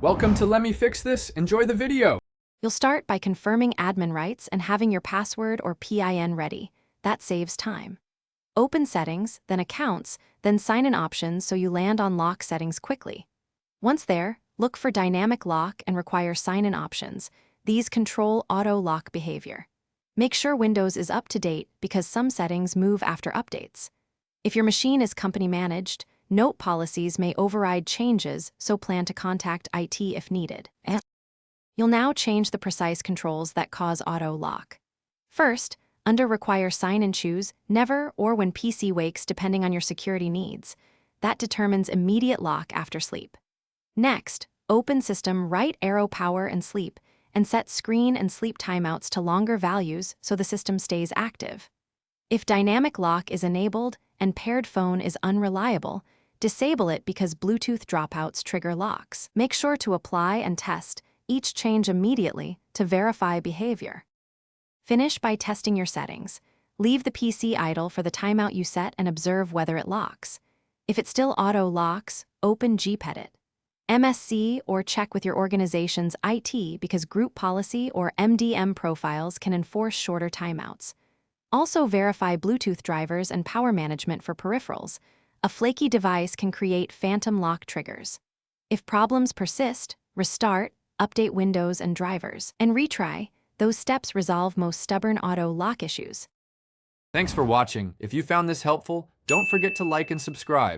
Welcome to Let Me Fix This. Enjoy the video. You'll start by confirming admin rights and having your password or PIN ready. That saves time. Open Settings, then Accounts, then Sign-in options so you land on lock settings quickly. Once there, look for Dynamic Lock and Require Sign-in options. These control auto-lock behavior. Make sure Windows is up to date because some settings move after updates. If your machine is company-managed, note policies may override changes, so plan to contact IT if needed. You'll now change the precise controls that cause auto-lock. First, under Require Sign-in, choose Never or When PC Wakes depending on your security needs. That determines immediate lock after sleep. Next, open System right arrow Power and Sleep and set screen and sleep timeouts to longer values so the system stays active. If Dynamic Lock is enabled and paired phone is unreliable, disable it because Bluetooth dropouts trigger locks. Make sure to apply and test each change immediately to verify behavior. Finish by testing your settings. Leave the PC idle for the timeout you set and observe whether it locks. If it still auto-locks, open Gpedit, MSC, or check with your organization's IT because group policy or MDM profiles can enforce shorter timeouts. Also verify Bluetooth drivers and power management for peripherals. A flaky device can create phantom lock triggers. If problems persist, restart, update Windows and drivers, and retry. Those steps resolve most stubborn auto-lock issues. Thanks for watching. If you found this helpful, don't forget to like and subscribe.